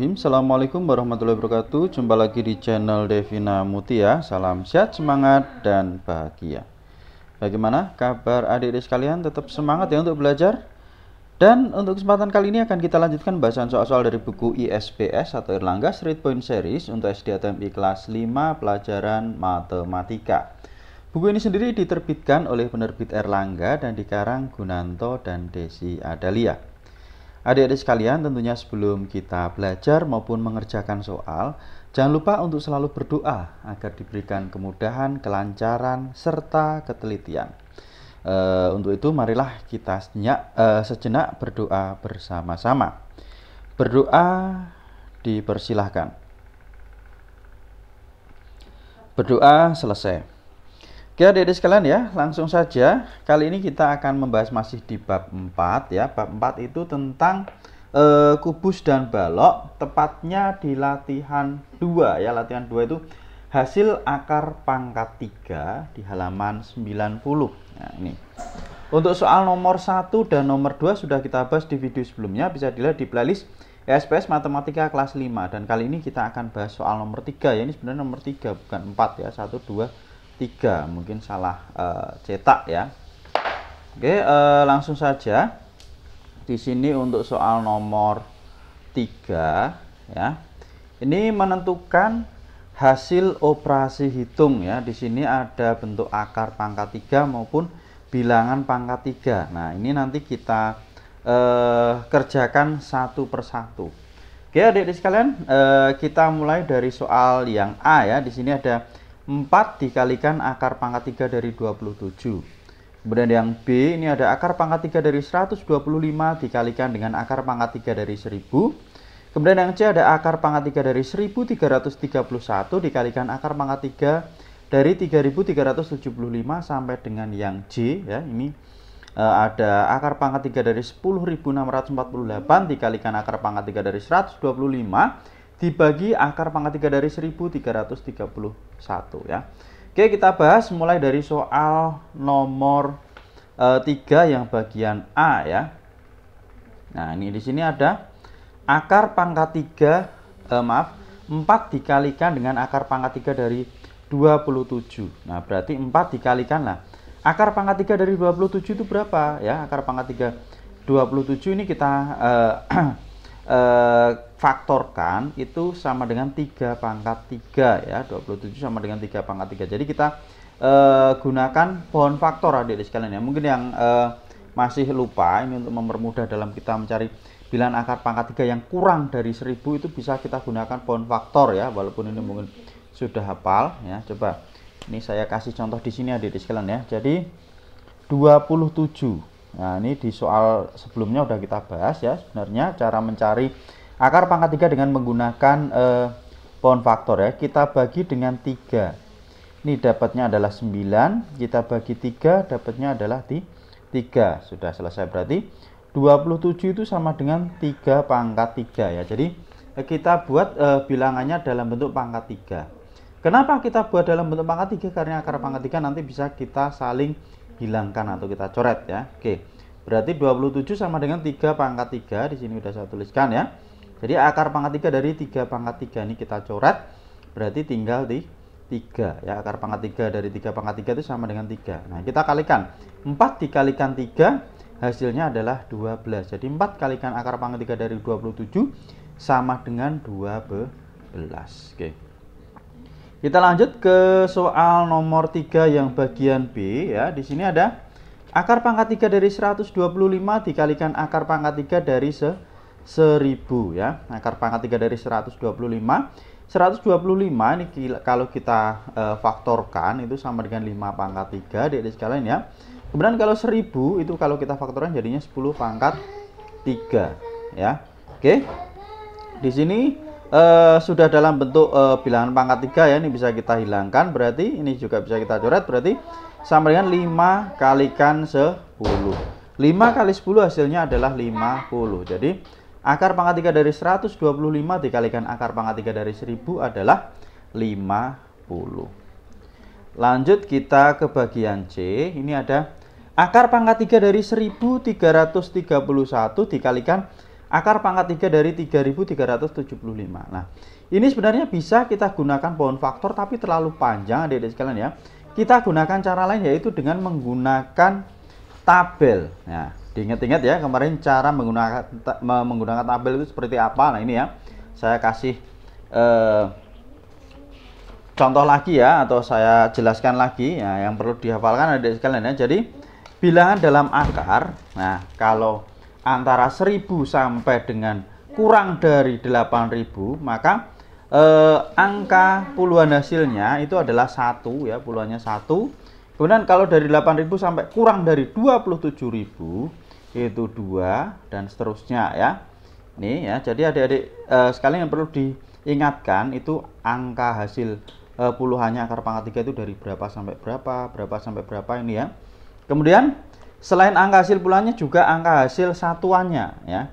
Bismillahirrahmanirrahim. Assalamualaikum warahmatullahi wabarakatuh. Jumpa lagi di channel Devina Mutia. Salam sehat, semangat, dan bahagia. Bagaimana kabar adik-adik sekalian? Tetap semangat ya untuk belajar. Dan untuk kesempatan kali ini akan kita lanjutkan bahasan soal-soal dari buku ISPS atau Erlangga Street Point Series untuk SD ATMI kelas 5 pelajaran matematika. Buku ini sendiri diterbitkan oleh penerbit Erlangga dan dikarang Gunanto dan Desi Adalia. Adik-adik sekalian, tentunya sebelum kita belajar maupun mengerjakan soal, jangan lupa untuk selalu berdoa agar diberikan kemudahan, kelancaran, serta ketelitian. Untuk itu marilah kita sejenak berdoa bersama-sama. Berdoa dipersilahkan. Berdoa selesai. Oke adik-adik sekalian ya, langsung saja. Kali ini kita akan membahas masih di bab 4 ya. Bab 4 itu tentang kubus dan balok, tepatnya di latihan 2 ya. Latihan 2 itu hasil akar pangkat 3 di halaman 90. Nah, ini. Untuk soal nomor 1 dan nomor 2 sudah kita bahas di video sebelumnya, bisa dilihat di playlist ISPS Matematika kelas 5. Dan kali ini kita akan bahas soal nomor 3 ya. Ini sebenarnya nomor 3 bukan 4 ya. 1 2 3, mungkin salah cetak ya. Oke, langsung saja. Di sini untuk soal nomor 3 ya. Ini menentukan hasil operasi hitung ya. Di sini ada bentuk akar pangkat 3 maupun bilangan pangkat 3. Nah, ini nanti kita kerjakan satu persatu. Oke, adik-adik sekalian, kita mulai dari soal yang A ya. Di sini ada 4 dikalikan akar pangkat 3 dari 27. Kemudian yang B, ini ada akar pangkat 3 dari 125 dikalikan dengan akar pangkat 3 dari 1000. Kemudian yang C ada akar pangkat 3 dari 1331 dikalikan akar pangkat 3 dari 3375 sampai dengan yang J ya. Ini ada akar pangkat 3 dari 10.648 dikalikan akar pangkat 3 dari 125 dibagi akar pangkat 3 dari 1331 ya. Oke, kita bahas mulai dari soal nomor 3 yang bagian A ya. Nah, ini di sini ada akar pangkat 4 dikalikan dengan akar pangkat 3 dari 27. Nah, berarti 4 dikalikan lah. Akar pangkat 3 dari 27 itu berapa ya? Akar pangkat 3 27 ini kita faktorkan itu sama dengan 3 pangkat 3 ya. 27 sama dengan 3 pangkat 3. Jadi kita gunakan pohon faktor adik-adik sekalian ya. Mungkin yang masih lupa, ini untuk mempermudah dalam kita mencari bilangan akar pangkat 3 yang kurang dari 1000 itu bisa kita gunakan pohon faktor ya. Walaupun ini mungkin sudah hafal ya. Coba ini saya kasih contoh di sini adik-adik sekalian ya. Jadi 27. Nah, ini di soal sebelumnya udah kita bahas ya. Sebenarnya cara mencari akar pangkat 3 dengan menggunakan pohon faktor ya. Kita bagi dengan 3. Ini dapatnya adalah 9. Kita bagi 3, dapatnya adalah 3. Sudah selesai. Berarti 27 itu sama dengan 3 pangkat 3 ya. Jadi kita buat bilangannya dalam bentuk pangkat 3. Kenapa kita buat dalam bentuk pangkat 3? Karena akar pangkat 3 nanti bisa kita saling hilangkan atau kita coret ya. Oke. Berarti 27 sama dengan 3 pangkat 3. Di sini udah saya tuliskan ya. Jadi akar pangkat 3 dari 3 pangkat 3 ini kita coret. Berarti tinggal di 3 ya. Akar pangkat 3 dari 3 pangkat 3 itu sama dengan 3. Nah, kita kalikan. 4 dikalikan 3 hasilnya adalah 12. Jadi 4 kalikan akar pangkat 3 dari 27 sama dengan 12. Oke. Kita lanjut ke soal nomor 3 yang bagian B ya. Di sini ada akar pangkat 3 dari 125 dikalikan akar pangkat 3 dari 1000 ya. Akar pangkat 3 dari 125. 125 ini kalau kita faktorkan itu sama dengan 5 pangkat 3 adik-adik sekalian ya. Kemudian kalau 1000 itu kalau kita faktorkan jadinya 10 pangkat 3 ya. Oke. Di sini sudah dalam bentuk bilangan pangkat 3 ya. Ini bisa kita hilangkan, berarti ini juga bisa kita coret, berarti sama dengan 5 kalikan 10. 5 kali 10 hasilnya adalah 50. Jadi akar pangkat 3 dari 125 dikalikan akar pangkat 3 dari 1000 adalah 50. Lanjut kita ke bagian C. Ini ada akar pangkat 3 dari 1331 dikalikan akar pangkat 3 dari 3375. Nah, ini sebenarnya bisa kita gunakan pohon faktor, tapi terlalu panjang adik-adik sekalian ya. Kita gunakan cara lain, yaitu dengan menggunakan tabel. Nah, diingat-ingat ya, kemarin cara menggunakan tabel itu seperti apa. Nah, ini ya, saya kasih contoh lagi ya, atau saya jelaskan lagi ya, yang perlu dihafalkan adik-adik sekalian ya. Jadi, bilangan dalam akar, nah kalau antara 1000 sampai dengan kurang dari 8000, maka angka puluhan hasilnya itu adalah 1 ya, puluhannya 1. Kemudian kalau dari 8000 sampai kurang dari 27000 itu 2, dan seterusnya ya. Ini ya, jadi adik-adik sekalian yang perlu diingatkan itu angka hasil puluhannya akar pangkat 3 itu dari berapa sampai berapa, berapa sampai berapa ini ya. Kemudian selain angka hasil puluhannya juga angka hasil satuannya ya.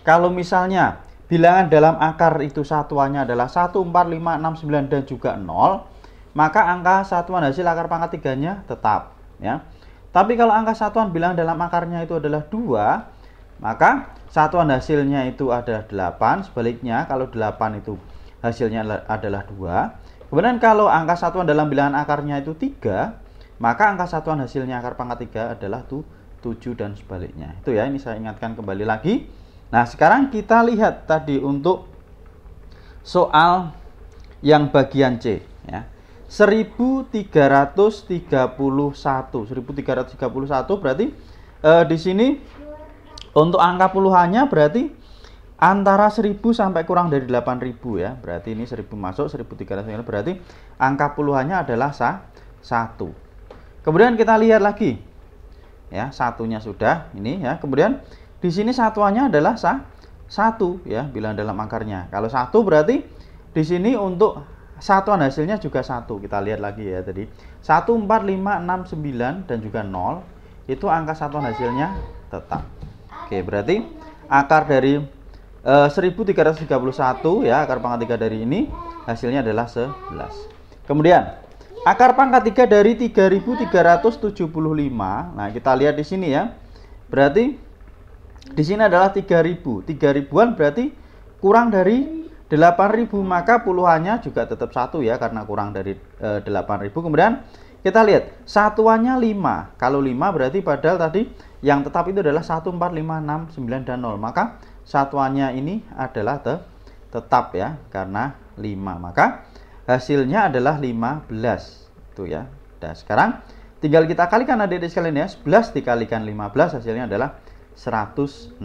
Kalau misalnya bilangan dalam akar itu satuannya adalah 1, 4, 5, 6, 9 dan juga 0, maka angka satuan hasil akar pangkat 3-nya tetap ya. Tapi kalau angka satuan bilangan dalam akarnya itu adalah 2, maka satuan hasilnya itu ada 8, sebaliknya kalau 8 itu hasilnya adalah 2. Kemudian kalau angka satuan dalam bilangan akarnya itu 3, maka angka satuan hasilnya akar pangkat 3 adalah 7 dan sebaliknya. Itu ya, ini saya ingatkan kembali lagi. Nah, sekarang kita lihat tadi untuk soal yang bagian C ya. 1331 berarti di sini untuk angka puluhannya berarti antara 1000 sampai kurang dari 8000 ya. Berarti ini 1000 masuk, 1300 berarti angka puluhannya adalah 1. Kemudian kita lihat lagi ya, satunya sudah ini ya. Kemudian di sini satuannya adalah 1 ya, bilangan dalam akarnya. Kalau 1 berarti di sini untuk satuan hasilnya juga 1. Kita lihat lagi ya tadi. 1, 4, 5, 6, 9 dan juga 0 itu angka satuan hasilnya tetap. Oke, berarti akar dari 1331 ya, akar pangkat 3 dari ini hasilnya adalah 11. Kemudian akar pangkat 3 dari 3375. Nah, kita lihat di sini ya. Berarti di sini adalah 3000. 3000-an berarti kurang dari 8000, maka puluhannya juga tetap 1 ya, karena kurang dari 8000. Kemudian kita lihat satuannya 5. Kalau 5 berarti padahal tadi yang tetap itu adalah 1, 4, 5, 6, 9 dan 0. Maka satuannya ini adalah tetap ya, karena 5. Maka hasilnya adalah 15. Itu ya. Nah, sekarang tinggal kita kalikan adik-adik sekalian ya. 11 dikalikan 15 hasilnya adalah 165.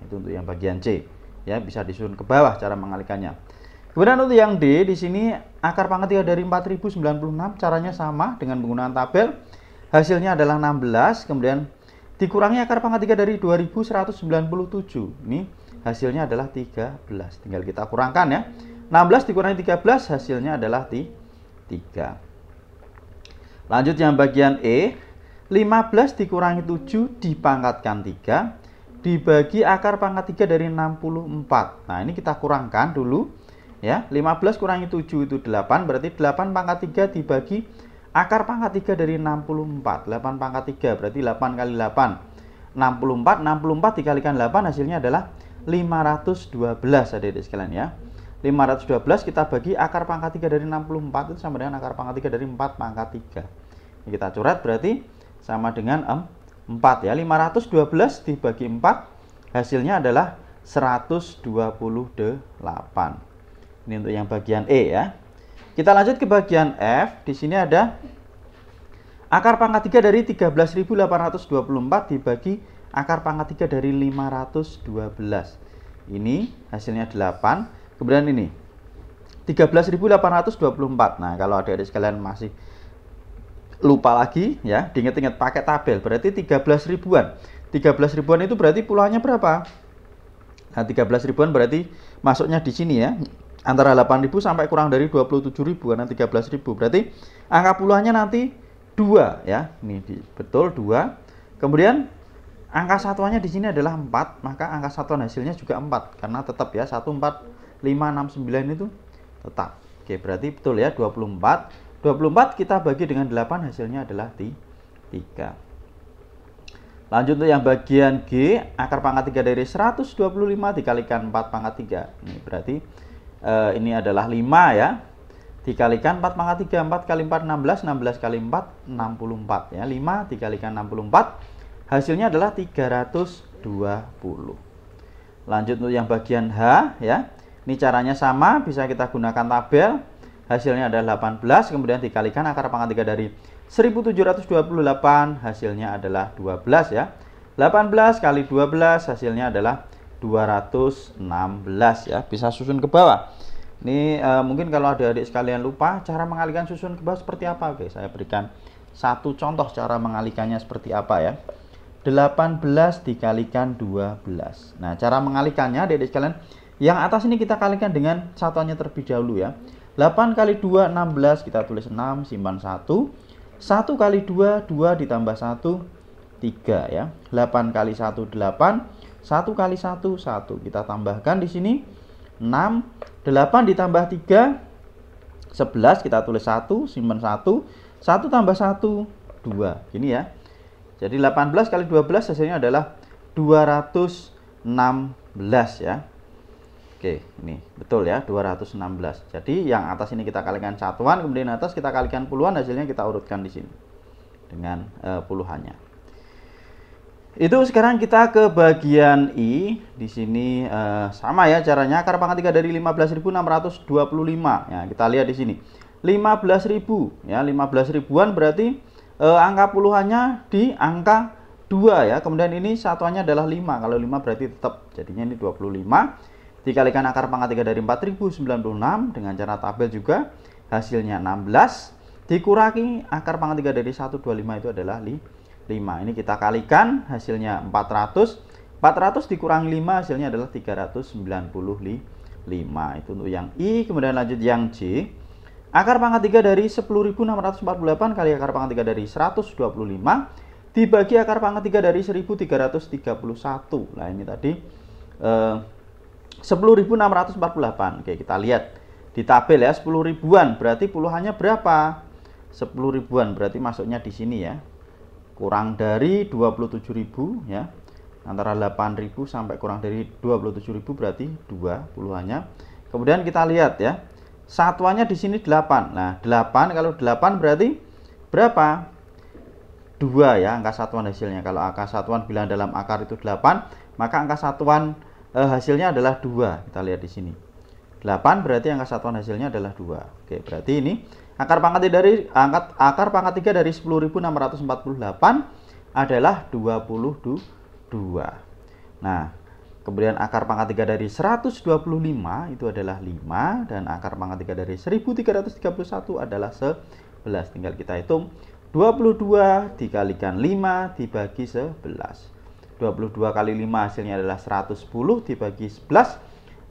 Itu untuk yang bagian C ya, bisa disusun ke bawah cara mengalikannya. Kemudian untuk yang D, di sini akar pangkat 3 dari 4096, caranya sama dengan menggunakan tabel. Hasilnya adalah 16, kemudian dikurangi akar pangkat 3 dari 2197. Ini hasilnya adalah 13. Tinggal kita kurangkan ya. 16 dikurangi 13 hasilnya adalah 3. Lanjut yang bagian E. 15 dikurangi 7 dipangkatkan 3 dibagi akar pangkat 3 dari 64. Nah, ini kita kurangkan dulu ya. 15 kurangi 7 itu 8, berarti 8 pangkat 3 dibagi akar pangkat 3 dari 64. 8 pangkat 3 berarti 8 kali 8 64. 64 dikalikan 8 hasilnya adalah 512 adik-adik sekalian ya. 512 kita bagi akar pangkat 3 dari 64 itu sama dengan akar pangkat 3 dari 4 pangkat 3. Ini kita coret berarti sama dengan 4 ya. 512 dibagi 4 hasilnya adalah 128. Ini untuk yang bagian E ya. Kita lanjut ke bagian F. Di sini ada akar pangkat 3 dari 13.824 dibagi akar pangkat 3 dari 512. Ini hasilnya 8. Kemudian ini 13.824. Nah, kalau adik-adik sekalian masih lupa lagi ya, diingat-ingat pakai tabel, berarti 13 ribuan. 13 ribuan itu berarti puluhannya berapa? Nah, 13 ribuan berarti masuknya di sini ya, antara 8.000 sampai kurang dari 27.000 karena 13.000. Berarti angka puluhannya nanti 2 ya. Ini betul 2. Kemudian angka satuannya di sini adalah 4, maka angka satuan hasilnya juga 4 karena tetap ya, 1, 4, 5, 6, 9 itu tetap. Oke, berarti betul ya, 24. 24 kita bagi dengan 8 hasilnya adalah 3. Lanjut untuk yang bagian G, akar pangkat 3 dari 125 dikalikan 4 pangkat 3. Ini berarti ini adalah 5 ya. Dikalikan 4 pangkat 3, 4 kali 4 16, 16 kali 4 64 ya. 5 dikalikan 64 hasilnya adalah 320. Lanjut untuk yang bagian H ya. Ini caranya sama, bisa kita gunakan tabel. Hasilnya adalah 18, kemudian dikalikan akar pangkat 3 dari 1728, hasilnya adalah 12 ya. 18 kali 12 hasilnya adalah 216 ya. Bisa susun ke bawah. Ini mungkin kalau adik-adik sekalian lupa cara mengalihkan susun ke bawah seperti apa. Oke, saya berikan satu contoh cara mengalihkannya seperti apa ya. 18 dikalikan 12. Nah, cara mengalihkannya adik-adik sekalian, yang atas ini kita kalikan dengan satuannya terlebih dahulu ya. 8 kali 2 16, kita tulis 6, simpan 1. 1 kali 2 2 ditambah 1 3 ya. 8 kali 1 8, 1 kali 1 1. Kita tambahkan di sini 6, 8 ditambah 3 11, kita tulis 1, simpan 1. 1 tambah 1 2. Gini ya. Jadi 18 kali 12 hasilnya adalah 216 ya. Oke, ini betul ya, 216. Jadi yang atas ini kita kalikan satuan, kemudian atas kita kalikan puluhan, hasilnya kita urutkan di sini dengan puluhannya. Itu sekarang kita ke bagian I. Di sini sama ya caranya, akar pangkat 3 dari 15.625. Ya, kita lihat di sini. 15.000 ya, 15 ribuan berarti angka puluhannya di angka 2 ya. Kemudian ini satuannya adalah 5. Kalau 5 berarti tetap jadinya ini 25. Dikalikan akar pangkat 3 dari 4096 dengan cara tabel juga, hasilnya 16. Dikurangi akar pangkat 3 dari 125 itu adalah 5. Ini kita kalikan, hasilnya 400. 400 dikurangi 5 hasilnya adalah 395. Itu untuk yang I. Kemudian lanjut yang J. Akar pangkat 3 dari 10.648 kali akar pangkat 3 dari 125 dibagi akar pangkat 3 dari 1.331. Nah ini tadi 10.648. Oke, kita lihat di tabel ya, 10 ribuan berarti puluhannya berapa? 10 ribuan berarti masuknya di sini ya. Kurang dari 27.000 ya. Antara 8.000 sampai kurang dari 27.000 berarti 2 puluhannya. Kemudian kita lihat ya. Satuannya di sini 8. Nah, 8 kalau 8 berarti berapa? 2 ya, angka satuan hasilnya. Kalau angka satuan bilangan dalam akar itu 8, maka angka satuan hasilnya adalah 2. Kita lihat di sini. 8 berarti angka satuan hasilnya adalah 2. Oke, berarti ini akar pangkat 3 dari 10.648 adalah 22. Nah, kemudian akar pangkat 3 dari 125 itu adalah 5 dan akar pangkat 3 dari 1331 adalah 11. Tinggal kita hitung 22 dikalikan 5 dibagi 11. 22 kali 5 hasilnya adalah 110 dibagi 11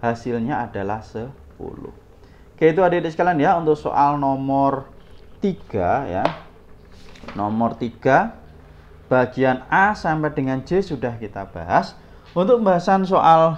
hasilnya adalah 10. Oke, itu adik-adik sekalian ya untuk soal nomor 3 ya. Nomor 3 bagian A sampai dengan J sudah kita bahas. Untuk pembahasan soal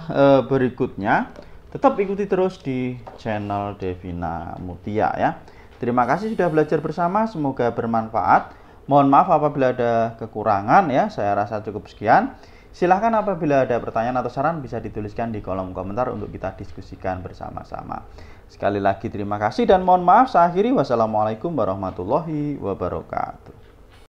berikutnya tetap ikuti terus di channel Devina Mutia ya. Terima kasih sudah belajar bersama, semoga bermanfaat. Mohon maaf apabila ada kekurangan ya, saya rasa cukup sekian. Silahkan apabila ada pertanyaan atau saran bisa dituliskan di kolom komentar untuk kita diskusikan bersama-sama. Sekali lagi terima kasih dan mohon maaf, saya akhiri. Wassalamualaikum warahmatullahi wabarakatuh.